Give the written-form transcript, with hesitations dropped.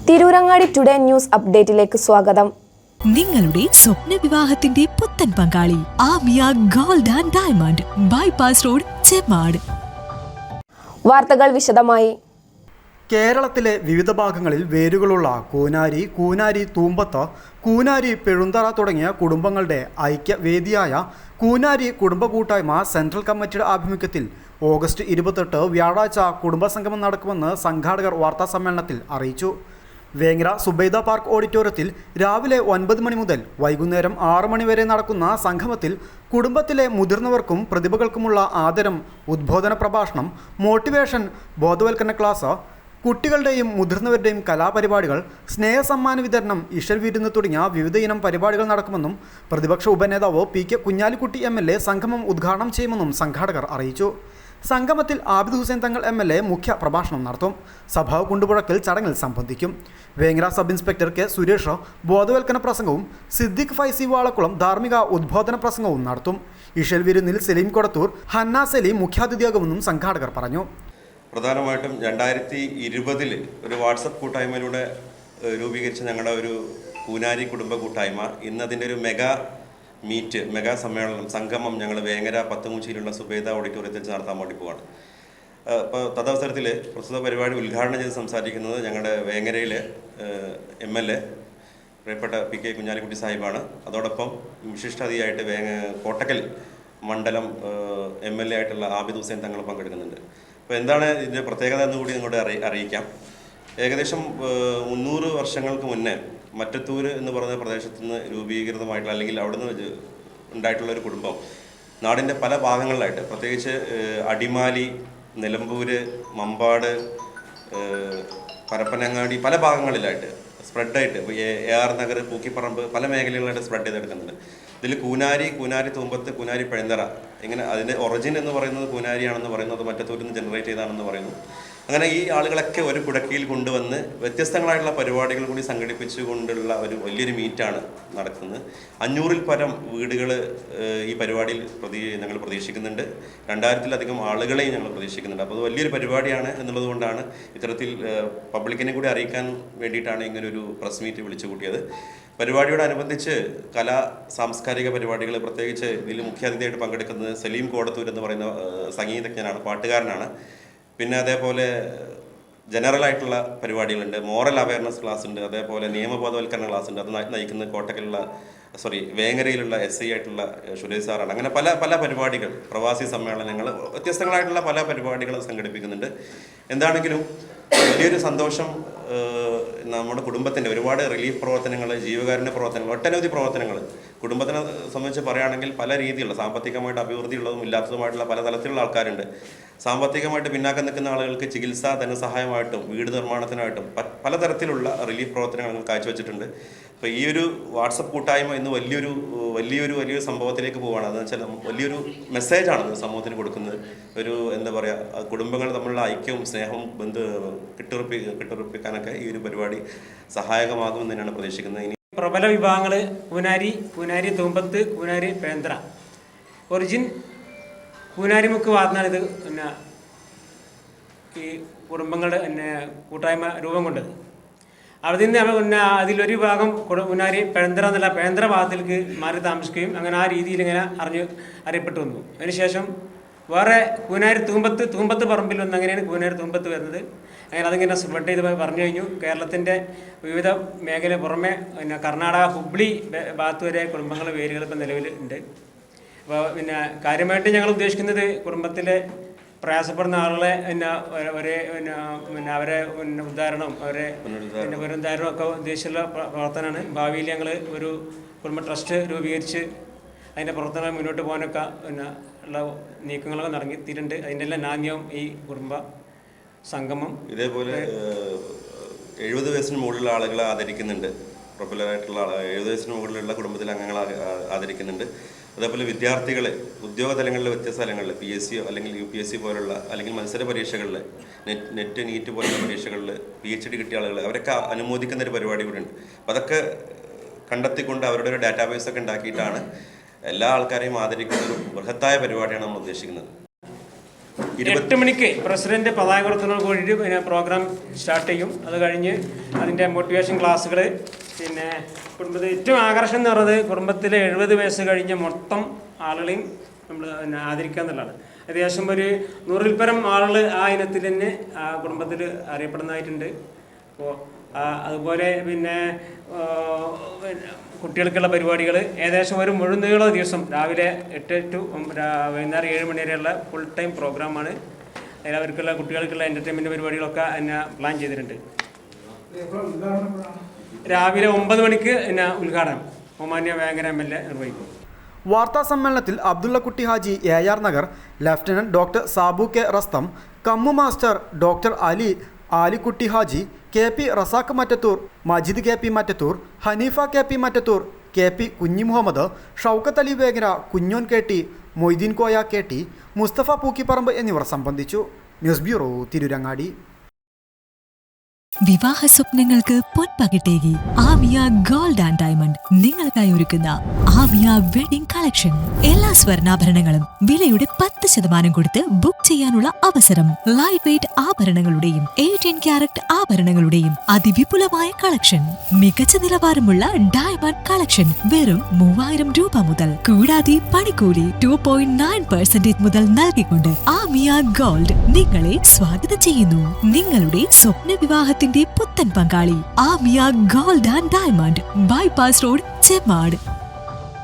Tirurangadi today news അപ്ഡേറ്റിലേക്ക് സ്വാഗതം. നിങ്ങളുടെ സ്വപ്ന വിവാഹത്തിന്റെ പുത്തൻ പങ്കാളി Amiya gold and diamond bypass road Chemmad. വാർത്തകൾ വിശദമായി. കേരളത്തിലെ വിവിധ ഭാഗങ്ങളിൽ വേരുകളുള്ള കൂനാരി തൂമ്പത്ത്, കൂനാരി പെഴുന്തറ തുടങ്ങിയ കുടുംബങ്ങളുടെ ഐക്യവേദിയായ കൂനാരി കുടുംബ കൂട്ടായ്മ സെൻട്രൽ കമ്മിറ്റിയുടെ ആഭിമുഖ്യത്തിൽ ഓഗസ്റ്റ് 28 വ്യാഴാഴ്ച കുടുംബസംഗമം നടക്കുമെന്ന് സംഘാടകർ വാർത്താസമ്മേളനത്തിൽ അറിയിച്ചു. വേങ്ങര സുബൈദ പാർക്ക് ഓഡിറ്റോറിയത്തിൽ രാവിലെ 9 മണി മുതൽ വൈകുന്നേരം 6 മണി വരെ നടക്കുന്ന സംഗമത്തിൽ കുടുംബത്തിലെ മുതിർന്നവർക്കും പ്രതിഭകൾക്കുമുള്ള ആദരം, ഉദ്ബോധന പ്രഭാഷണം, മോട്ടിവേഷൻ, ബോധവൽക്കരണ ക്ലാസ്, കുട്ടികളുടെയും മുതിർന്നവരുടെയും കലാപരിപാടികൾ, സ്നേഹസമ്മാന വിതരണം, ഇഷൽ വിരുന്ന് തുടങ്ങിയ വിവിധ ഇനം പരിപാടികൾ നടക്കുമെന്നും പ്രതിപക്ഷ ഉപനേതാവ് PK കുഞ്ഞാലിക്കുട്ടി MLA സംഗമം ഉദ്ഘാടനം ചെയ്യുമെന്നും സംഘാടകർ അറിയിച്ചു. സംഗമത്തിൽ ആബിദ് ഹുസൈൻ തങ്ങൾ MLA മുഖ്യ പ്രഭാഷണം നടത്തും. സഭാവ് കുണ്ടുപുഴക്കൽ ചടങ്ങിൽ സംബന്ധിക്കും. Vengara sub inspector K Suresh ബോധവൽക്കരണ പ്രസംഗവും സിദ്ദിഖ് ഫൈസി വാളക്കുളം ധാർമ്മിക ഉദ്ബോധന പ്രസംഗവും നടത്തും. ഇഷൽ വിരുന്നിൽ സലീം കൊടത്തൂർ, ഹന്ന സലീം മുഖ്യാതിഥിയാകുമെന്നും സംഘാടകർ പറഞ്ഞു. പ്രധാനമായിട്ടും 2020 ഒരു വാട്സപ്പ് കൂട്ടായ്മയിലൂടെ രൂപീകരിച്ച ഞങ്ങളുടെ ഒരു കൂനാരി കുടുംബ കൂട്ടായ്മ ഇന്ന് അതിൻ്റെ ഒരു മെഗാ സമ്മേളനം സംഗമം ഞങ്ങൾ വേങ്ങര പത്തുമുച്ചിയിലുള്ള സുബൈദ ഓഡിറ്റോറിയത്തിൽ നടത്താൻ വേണ്ടി പോവാണ്. അപ്പോൾ തദവസരത്തിൽ പ്രസ്തുത പരിപാടി ഉദ്ഘാടനം ചെയ്ത് സംസാരിക്കുന്നത് ഞങ്ങളുടെ വേങ്ങരയിലെ MLA പ്രിയപ്പെട്ട PK കുഞ്ഞാലിക്കുട്ടി സാഹിബാണ്. അതോടൊപ്പം വിശിഷ്ടാതിഥിയായിട്ട് കോട്ടക്കൽ മണ്ഡലം MLA ആയിട്ടുള്ള ആബിദ് ഹുസൈൻ തങ്ങൾ പങ്കെടുക്കുന്നുണ്ട്. അപ്പോൾ എന്താണ് ഇതിൻ്റെ പ്രത്യേകത എന്നുകൂടി നിങ്ങളോട് അറിയിക്കാം. ഏകദേശം 300 വർഷങ്ങൾക്ക് മുന്നേ മറ്റത്തൂര് എന്ന് പറയുന്ന പ്രദേശത്ത് നിന്ന് രൂപീകൃതമായിട്ടുള്ള അല്ലെങ്കിൽ അവിടുന്ന് ഉണ്ടായിട്ടുള്ളൊരു കുടുംബം നാടിൻ്റെ പല ഭാഗങ്ങളിലായിട്ട്, പ്രത്യേകിച്ച് അടിമാലി, നിലമ്പൂര്, മമ്പാട്, പരപ്പനങ്ങാടി പല ഭാഗങ്ങളിലായിട്ട് സ്പ്രെഡായിട്ട്, ഇപ്പോൾ AR നഗർ, പൂക്കിപ്പറമ്പ് പല മേഖലകളിലായിട്ട് സ്പ്രെഡ് ചെയ്തെടുക്കുന്നുണ്ട്. ഇതിൽ കൂനാരി തൂമ്പത്ത്, കൂനാരി പെഴുന്തറ, ഇങ്ങനെ അതിൻ്റെ ഒറിജിൻ എന്ന് പറയുന്നത് കൂനാരിയാണെന്ന് പറയുന്നു, അത് മറ്റത്തൂരിൽ നിന്ന് ജനറേറ്റ് ചെയ്താണെന്ന് പറയുന്നു. അങ്ങനെ ഈ ആളുകളൊക്കെ ഒരു കുടക്കീയിൽ കൊണ്ടുവന്ന് വ്യത്യസ്തങ്ങളായിട്ടുള്ള പരിപാടികൾ കൂടി സംഘടിപ്പിച്ചുകൊണ്ടുള്ള ഒരു വലിയൊരു മീറ്റാണ് നടക്കുന്നത്. 500-ൽ പരം വീടുകൾ ഈ പരിപാടിയിൽ ഞങ്ങൾ പ്രതീക്ഷിക്കുന്നുണ്ട്. 2000-ലധികം ആളുകളെയും ഞങ്ങൾ പ്രതീക്ഷിക്കുന്നുണ്ട്. അപ്പോൾ അത് വലിയൊരു പരിപാടിയാണ് എന്നുള്ളത് കൊണ്ടാണ് ഇത്തരത്തിൽ പബ്ലിക്കിനെ കൂടി അറിയിക്കാൻ വേണ്ടിയിട്ടാണ് ഇങ്ങനൊരു പ്രസ് മീറ്റ് വിളിച്ചു കൂട്ടിയത്. പരിപാടിയോടനുബന്ധിച്ച് സാംസ്കാരിക പരിപാടികൾ, പ്രത്യേകിച്ച് ഇതിൽ മുഖ്യാതിഥിയായിട്ട് പങ്കെടുക്കുന്നത് സലീം കോടത്തൂർ എന്ന് പറയുന്ന സംഗീതജ്ഞനാണ്, പാട്ടുകാരനാണ്. പിന്നെ അതേപോലെ ജനറലായിട്ടുള്ള പരിപാടികളുണ്ട്, മോറൽ അവയർനെസ് ക്ലാസ് ഉണ്ട്, അതേപോലെ നിയമബോധവൽക്കരണ ക്ലാസ് ഉണ്ട്. അത് നയിക്കുന്ന വേങ്ങരയിലുള്ള SI ആയിട്ടുള്ള സുരേഷ് സാറാണ്. അങ്ങനെ പല പരിപാടികൾ, പ്രവാസി സമ്മേളനങ്ങൾ, വ്യത്യസ്തങ്ങളായിട്ടുള്ള പല പരിപാടികൾ സംഘടിപ്പിക്കുന്നുണ്ട്. എന്താണെങ്കിലും വലിയൊരു സന്തോഷം. നമ്മുടെ കുടുംബത്തിൻ്റെ ഒരുപാട് റിലീഫ് പ്രവർത്തനങ്ങൾ, ജീവകാരുണ്യ പ്രവർത്തനങ്ങൾ, ഒട്ടനവധി പ്രവർത്തനങ്ങൾ കുടുംബത്തിനെ സംബന്ധിച്ച് പറയുകയാണെങ്കിൽ പല രീതിയിലുള്ള സാമ്പത്തികമായിട്ട് അഭിവൃദ്ധി ഉള്ളതും ഇല്ലാത്തതുമായിട്ടുള്ള പല തലത്തിലുള്ള ആൾക്കാരുണ്ട്. സാമ്പത്തികമായിട്ട് പിന്നാക്കം നിൽക്കുന്ന ആളുകൾക്ക് ചികിത്സാ ധനസഹായമായിട്ടും വീട് നിർമ്മാണത്തിനായിട്ടും പലതരത്തിലുള്ള റിലീഫ് പ്രവർത്തനങ്ങൾ ഞങ്ങൾ കാഴ്ചവെച്ചിട്ടുണ്ട്. അപ്പോൾ ഈ ഒരു വാട്സപ്പ് കൂട്ടായ്മ ഇന്ന് വലിയൊരു സംഭവത്തിലേക്ക് പോവുകയാണ്. അതെന്ന് വെച്ചാൽ വലിയൊരു മെസ്സേജാണ് സമൂഹത്തിന് കൊടുക്കുന്നത്. ഒരു എന്താ പറയുക, കുടുംബങ്ങൾ തമ്മിലുള്ള ഐക്യവും സ്നേഹവും കെട്ടുറപ്പിക്കാനൊക്കെ ഈ ഒരു പരിപാടി സഹായകമാകുമെന്ന് തന്നെയാണ് പ്രതീക്ഷിക്കുന്നത്. ഇനി പ്രബല വിഭാഗങ്ങൾ കൂനാരി തൂമ്പത്ത്, കൂനാരി പെഴുന്തറ, ഒറിജിൻ കൂനാരിമുക്ക് ഭാഗത്തുനിന്നാണ് ഇത് ഈ കുടുംബങ്ങളുടെ കൂട്ടായ്മ രൂപം കൊണ്ടത്. അവിടെ നിന്ന് അതിലൊരു ഭാഗം കൂനാരി പെഴുന്തറ എന്നുള്ള പെഴുന്തറ ഭാഗത്തിലേക്ക് മാറി താമസിക്കുകയും അങ്ങനെ ആ രീതിയിൽ ഇങ്ങനെ അറിയപ്പെട്ടു വന്നു. അതിനുശേഷം വേറെ കൂനാരി തൂമ്പത്ത് പറമ്പിൽ വന്ന് അങ്ങനെയാണ് കൂനാരി തൂമ്പത്ത് വരുന്നത്. അങ്ങനെ അതിങ്ങനെ സ്പ്രെഡ് ചെയ്ത് പറഞ്ഞു കഴിഞ്ഞു. കേരളത്തിൻ്റെ വിവിധ മേഖല പുറമെ കർണാടക ഹുബ്ലി ഭാഗത്ത് വരെ കുടുംബങ്ങളുടെ പേരുകൾ ഇപ്പം നിലവിൽ ഉണ്ട്. അപ്പോൾ കാര്യമായിട്ട് ഞങ്ങൾ ഉദ്ദേശിക്കുന്നത് കുടുംബത്തിലെ പ്രയാസപ്പെടുന്ന ആളുകളെ അവരെ ഉദ്ധാരണം, അവരെ പുനരുദ്ധാരണം ഒക്കെ ഉദ്ദേശിച്ചുള്ള പ്രവർത്തനമാണ്. ഭാവിയിൽ ഞങ്ങൾ ഒരു കുടുംബ ട്രസ്റ്റ് രൂപീകരിച്ച് അതിൻ്റെ പ്രവർത്തനങ്ങൾ മുന്നോട്ട് പോകാനൊക്കെ ഉള്ള നീക്കങ്ങളൊക്കെ നടത്തിയിട്ടുണ്ട്. അതിൻ്റെ എല്ലാം നാണ്യവും ഈ കുടുംബ സംഗമം. ഇതേപോലെ 70 വയസ്സിന് മുകളിലുള്ള ആളുകളെ ആദരിക്കുന്നുണ്ട്. പോപ്പുലറായിട്ടുള്ള 70 വയസ്സിന് മുകളിലുള്ള കുടുംബത്തിലെ അംഗങ്ങളെ ആദരിക്കുന്നുണ്ട്. അതേപോലെ വിദ്യാർത്ഥികളെ ഉദ്യോഗ തലങ്ങളിൽ, വ്യത്യസ്ത തലങ്ങളിൽ PSC അല്ലെങ്കിൽ UPSC പോലുള്ള അല്ലെങ്കിൽ മത്സര പരീക്ഷകളിൽ, നീറ്റ് പോലുള്ള പരീക്ഷകളിൽ PhD കിട്ടിയ ആളുകൾ അവരൊക്കെ അനുമോദിക്കുന്ന ഒരു പരിപാടി കൂടി ഉണ്ട്. അപ്പോൾ അതൊക്കെ കണ്ടെത്തിക്കൊണ്ട് അവരുടെ ഒരു ഡാറ്റാബേസൊക്കെ ഉണ്ടാക്കിയിട്ടാണ് എല്ലാ ആൾക്കാരെയും ആദരിക്കുന്ന ഒരു ബൃഹത്തായ പരിപാടിയാണ് നമ്മൾ ഉദ്ദേശിക്കുന്നത്. 8 മണിക്ക് പ്രസിഡന്റ് പതാക ഉയർത്തുന്നതോട് കൂടിയിട്ട് പിന്നെ പ്രോഗ്രാം സ്റ്റാർട്ട് ചെയ്യും. അത് കഴിഞ്ഞ് അതിൻ്റെ മോട്ടിവേഷൻ ക്ലാസ്സുകൾ, പിന്നെ കുടുംബത്തിൽ ഏറ്റവും ആകർഷണം എന്ന് പറയുന്നത് കുടുംബത്തിലെ 70 വയസ്സ് കഴിഞ്ഞ മൊത്തം ആളുകളെയും നമ്മൾ പിന്നെ ആദരിക്കുക എന്നുള്ളതാണ്. ഏകദേശം ഒരു 100-ൽ പരം ആളുകൾ ആ ഇനത്തിൽ തന്നെ ആ കുടുംബത്തിൽ അറിയപ്പെടുന്നതായിട്ടുണ്ട്. അപ്പോൾ അതുപോലെ പിന്നെ കുട്ടികൾക്കുള്ള പരിപാടികൾ ഏകദേശം ഒരു മുഴുനീള ദിവസം രാവിലെ 8 to വൈകുന്നേരം 7 മണി വരെയുള്ള ഫുൾ ടൈം പ്രോഗ്രാമാണ്. അതിലവർക്കുള്ള കുട്ടികൾക്കുള്ള എൻ്റർടൈൻമെൻറ്റ് പരിപാടികളൊക്കെ എന്നെ പ്ലാൻ ചെയ്തിട്ടുണ്ട്. രാവിലെ 9 മണിക്ക് എന്നെ ഉദ്ഘാടനം ബഹുമാന്യ വേങ്ങര MLA നിർവഹിക്കും. വാർത്താ സമ്മേളനത്തിൽ Abdullakutty Haji AR Nagar, lieutenant doctor Sabu K Rustam, Kammu master doctor Alikutty Haji, KP Razak Mattathur, Majid KP Mattathur, Haneefa KP Mattathur, KP Kunhi Muhammad, Shoukath Ali Vengara, കുഞ്ഞോൻ KT, മൊയ്തീൻ കോയ KT, മുസ്തഫ പൂക്കിപ്പറമ്പ് എന്നിവർ സംബന്ധിച്ചു. News bureau, Tirurangadi. വിവാഹ സ്വപ്നങ്ങൾക്ക് പൊൻപകിട്ടേകി ആമിയ ഗോൾഡ് ആൻഡ് ഡയമണ്ട് നിങ്ങൾക്കായി ഒരുക്കുന്ന ആമിയ വെഡിംഗ് കളക്ഷൻ. എല്ലാ സ്വർണ്ണാഭരണങ്ങളും വിലയുടെ 10% കൊടുത്ത് ബുക്ക് ചെയ്യാനുള്ള അവസരം. ലൈറ്റ് വെയ്റ്റ് ആഭരണങ്ങളുടെയും 18 ക്യാരറ്റ് ആഭരണങ്ങളുടെയും അതിവിപുലമായ കളക്ഷൻ. മികച്ച നിലവാരമുള്ള ഡയമണ്ട് കളക്ഷൻ വെറും 3000 രൂപ മുതൽ. കൂടാതെ പണിക്കൂലി 2.9% മുതൽ നൽകിക്കൊണ്ട് ആമിയ ഗോൾഡ് നിങ്ങളെ സ്വാഗതം ചെയ്യുന്നു. നിങ്ങളുടെ സ്വപ്ന വിവാഹ പുത്തൻ പങ്കാളി Amiya gold and diamond, bypass road, Chemmad.